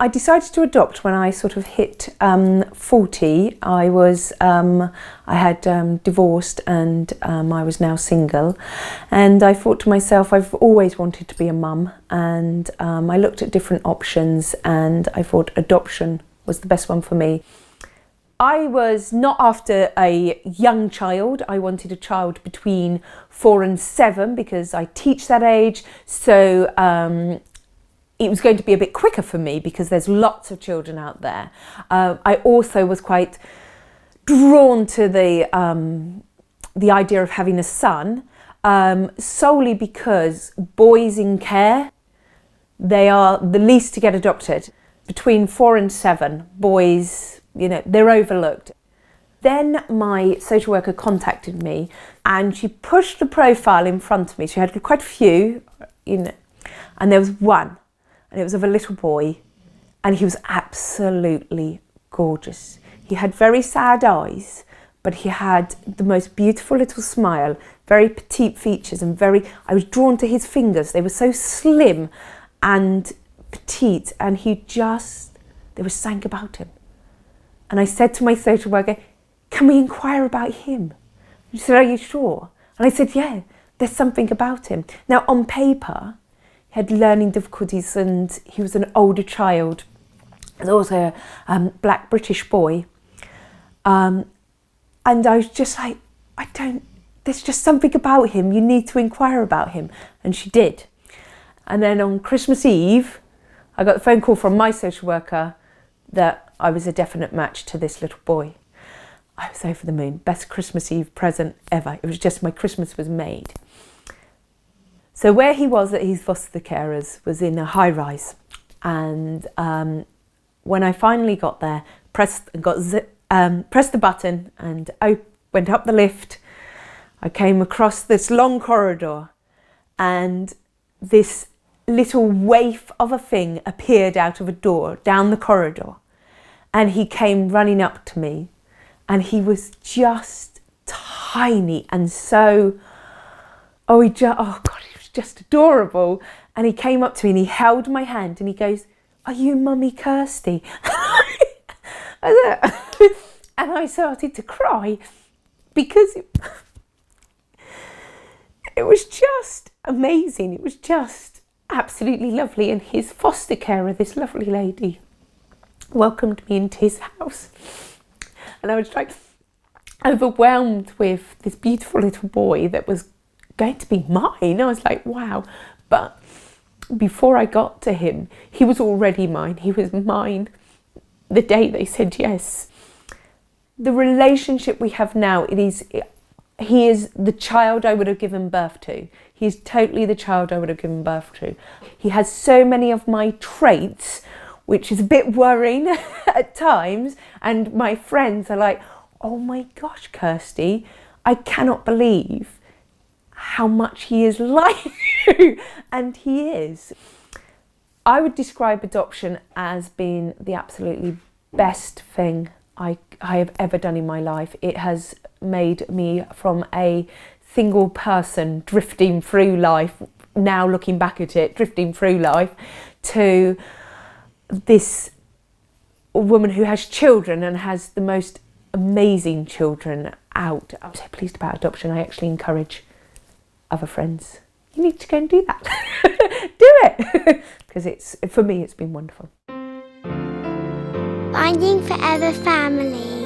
I decided to adopt when I sort of hit 40. I had divorced and I was now single, and I thought to myself, I've always wanted to be a mum, and I looked at different options and I thought adoption was the best one for me. I was not after a young child. I wanted a child between 4 and 7 because I teach that age, so it was going to be a bit quicker for me because there's lots of children out there. I also was quite drawn to the idea of having a son, solely because boys in care, they are the least to get adopted. Between 4 and 7, boys, they're overlooked. Then my social worker contacted me and she pushed the profile in front of me. She had quite a few, and there was one. And it was of a little boy, and he was absolutely gorgeous. He had very sad eyes, but he had the most beautiful little smile, very petite features, and I was drawn to his fingers. They were so slim and petite, and there was something about him. And I said to my social worker, can we inquire about him? She said, are you sure? And I said, yeah, there's something about him. Now, on paper, he had learning difficulties and he was an older child. He was also a black British boy. And I was just like, there's just something about him. You need to inquire about him. And she did. And then on Christmas Eve, I got a phone call from my social worker that I was a definite match to this little boy. I was over the moon. Best Christmas Eve present ever. It was just my Christmas was made. So where he was at his foster carers was in a high rise, and when I finally got there, pressed the button and went up the lift, I came across this long corridor, and this little waif of a thing appeared out of a door down the corridor, and he came running up to me, and he was just tiny and so, oh God, just adorable. And he came up to me and he held my hand and he goes, are you Mummy Kirstie? And I started to cry because it was just amazing. It was just absolutely lovely. And his foster carer, this lovely lady, welcomed me into his house. And I was like overwhelmed with this beautiful little boy that was going to be mine. I was like, wow. But before I got to him, he was already mine. He was mine the day they said yes. The relationship we have now, he is the child I would have given birth to. He is totally the child I would have given birth to. He has so many of my traits, which is a bit worrying at times. And my friends are like, oh my gosh, Kirstie, I cannot believe how much he is like you. And he is. I would describe adoption as being the absolutely best thing I have ever done in my life. It has made me from a single person drifting through life, now looking back at it, drifting through life, to this woman who has children and has the most amazing children out. I'm so pleased about adoption. I actually encourage other friends, you need to go and do that. Do it, because for me it's been wonderful. Finding Forever Family.